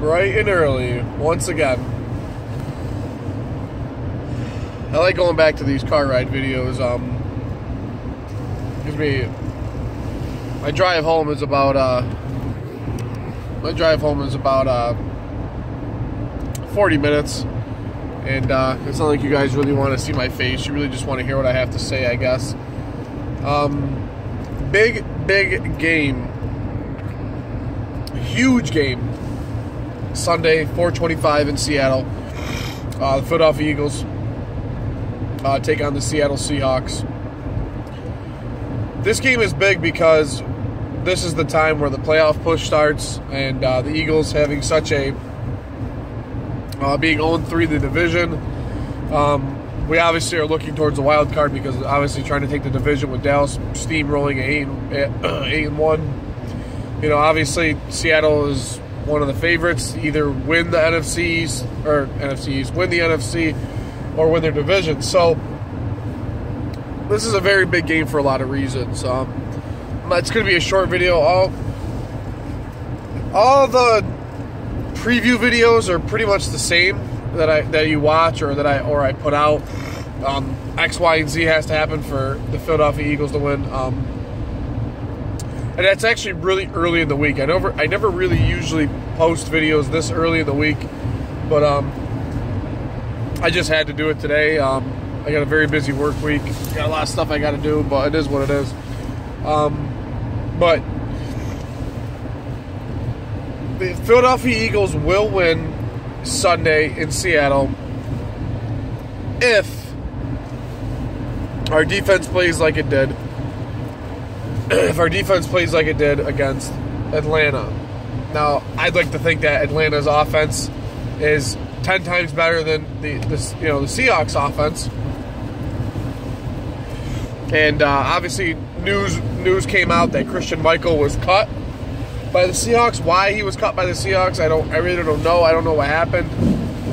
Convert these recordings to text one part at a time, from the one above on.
bright and early once again. I like going back to these car ride videos. Gives me my drive home is about 40 minutes, and it's not like you guys really want to see my face. You really just want to hear what I have to say, I guess. Big game, huge game. Sunday, 4:25 in Seattle. The Philadelphia Eagles take on the Seattle Seahawks. This game is big because this is the time where the playoff push starts, and the Eagles having such a being 0-3 in the division. We obviously are looking towards the wild card because obviously trying to take the division with Dallas steamrolling at 8-1. You know, obviously Seattle is one of the favorites to either win the win the NFC, or win their division. So this is a very big game for a lot of reasons. It's going to be a short video. All the preview videos are pretty much the same that you watch or I put out. X, Y, and Z has to happen for the Philadelphia Eagles to win. And that's actually really early in the week. I never really usually post videos this early in the week, but I just had to do it today. I got a very busy work week. Got a lot of stuff I got to do, but it is what it is. But the Philadelphia Eagles will win Sunday in Seattle if our defense plays like it did. If our defense plays like it did against Atlanta. Now, I'd like to think that Atlanta's offense is 10 times better than the Seahawks offense. And obviously, news came out that Christian Michael was cut by the Seahawks. Why he was cut by the Seahawks, I really don't know. I don't know what happened.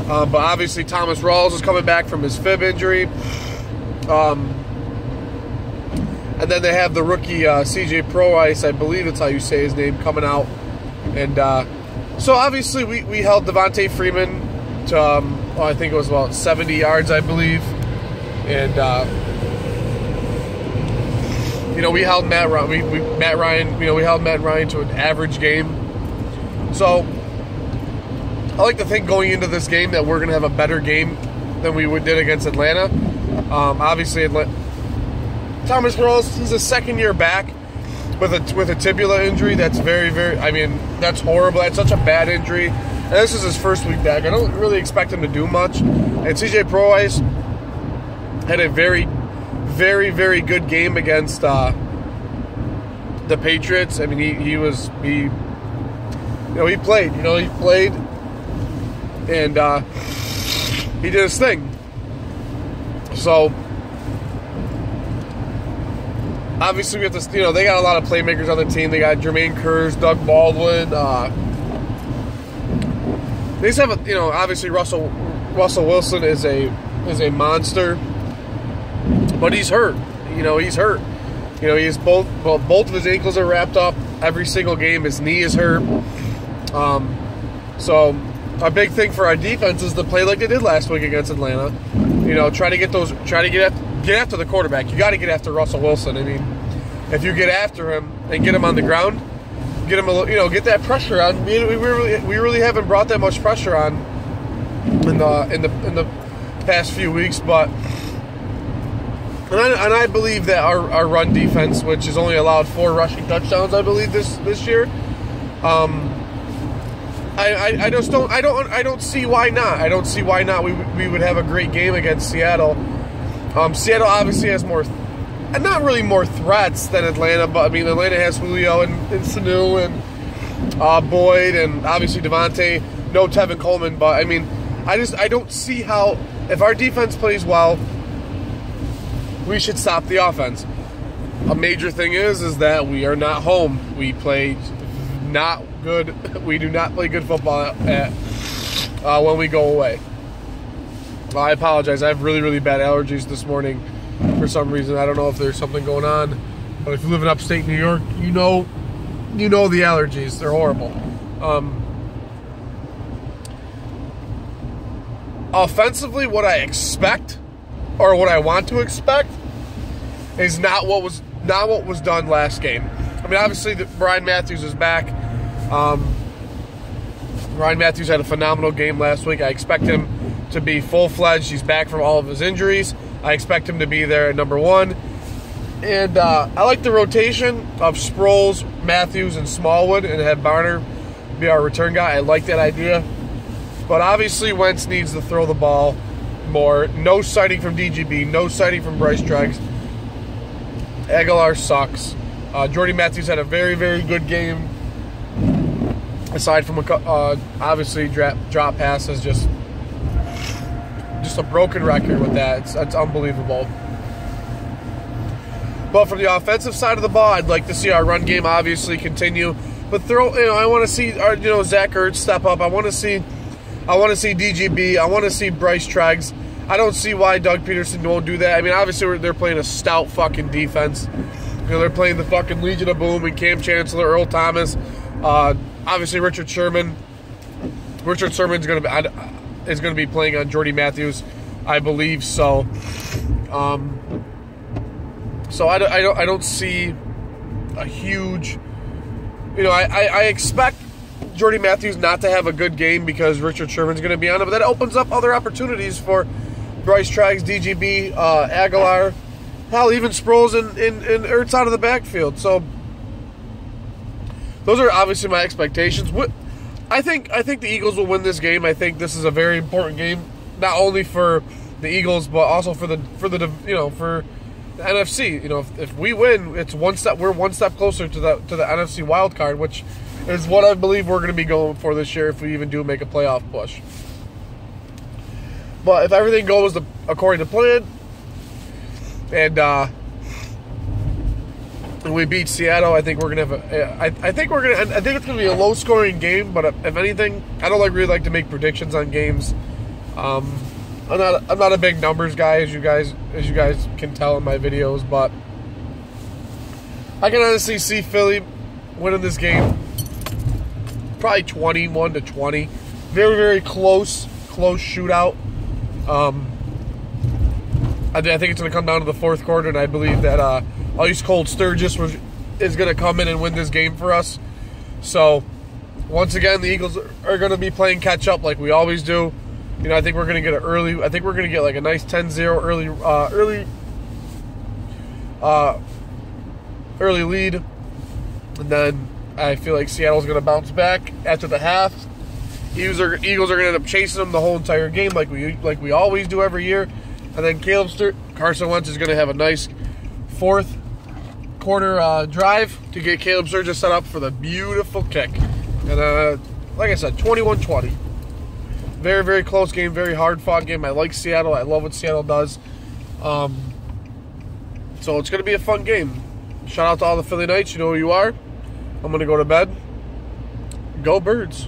But obviously, Thomas Rawls is coming back from his fib injury. And then they have the rookie CJ Proice, I believe that's how you say his name, coming out. And so obviously we held Devontae Freeman to, I think it was about 70 yards, I believe. And, we held Matt Ryan. We held Matt Ryan to an average game. So I like to think going into this game that we're going to have a better game than we did against Atlanta. Obviously, Thomas Rawls, he's a second year back with a tibula injury. That's very, very, that's horrible. That's such a bad injury. And this is his first week back. I don't really expect him to do much. And CJ Proice had a very, very, very good game against the Patriots. I mean, he played. He played, and he did his thing. So obviously, we have to, they got a lot of playmakers on the team. They got Jermaine Kearse, Doug Baldwin. They just have obviously Russell Wilson is a monster, but he's hurt. He's hurt. He's both of his ankles are wrapped up every single game. His knee is hurt. So a big thing for our defense is to play like they did last week against Atlanta. Try to get after the quarterback. You got to get after Russell Wilson. I mean, if you get after him and get him on the ground, get him get that pressure on. We really haven't brought that much pressure on in the past few weeks, but and I believe that our run defense, which has only allowed 4 rushing touchdowns, I believe this year. I don't see why not. I don't see why not. We would have a great game against Seattle. Seattle obviously has not really more threats than Atlanta, but Atlanta has Julio and Sanu and Boyd and obviously Devontae. No Tevin Coleman, but I don't see how, if our defense plays well, we should stop the offense. A major thing is that we are not home. We play not good. We do not play good football when we go away. I apologize. I have really, really bad allergies this morning for some reason. I don't know if there's something going on, but if you live in upstate New York, you know the allergies. They're horrible. offensively, what I expect or what I want to expect is not what was done last game. I mean, obviously, Ryan Matthews is back. Ryan Matthews had a phenomenal game last week. I expect him to be full-fledged. He's back from all of his injuries. I expect him to be there at number one. And I like the rotation of Sproles, Matthews, and Smallwood, and have Barner be our return guy. I like that idea. But obviously, Wentz needs to throw the ball more. No sighting from DGB. No sighting from Bryce Treggs. Aguilar sucks. Jordy Matthews had a very, very good game. Aside from obviously drop passes, just a broken record with that. It's unbelievable. But from the offensive side of the ball, I'd like to see our run game obviously continue. But I want to see Zach Ertz step up. I want to see DGB. I want to see Bryce Treggs. I don't see why Doug Peterson won't do that. I mean, obviously they're playing a stout fucking defense. They're playing the fucking Legion of Boom and Cam Chancellor, Earl Thomas, obviously Richard Sherman. Richard Sherman's going to be playing on Jordy Matthews, I believe. So, I don't see a huge. I expect Jordy Matthews not to have a good game because Richard Sherman's going to be on it, but that opens up other opportunities for Bryce Treggs, DGB, Aguilar, hell, even Sproles and Ertz out of the backfield. So those are obviously my expectations. I think the Eagles will win this game. I think this is a very important game, not only for the Eagles but also for the NFC. If we win, it's one step. We're one step closer to the NFC wild card, which is what I believe we're going to be going for this year if we even do make a playoff push. But if everything goes according to plan, and we beat Seattle, I think we're gonna have I think it's gonna be a low-scoring game. But if anything, I don't really like to make predictions on games. I'm not a big numbers guy, as you guys can tell in my videos, but I can honestly see Philly winning this game, probably 21-20, very, very close shootout. I think it's going to come down to the fourth quarter, and I believe that Ice Cold Sturgis is going to come in and win this game for us. So once again, the Eagles are going to be playing catch up like we always do. I think we're going to get I think we're going to get like a nice 10-0 early lead, and then I feel like Seattle's going to bounce back after the half. Eagles are going to end up chasing them the whole entire game like we always do every year, and then Carson Wentz is going to have a nice fourth quarter drive to get Caleb Sturgis set up for the beautiful kick. And like I said, 21-20. Very, very close game, very hard-fought game. I like Seattle. I love what Seattle does. So it's going to be a fun game. Shout out to all the Philly Knights. You know who you are. I'm going to go to bed. Go Birds.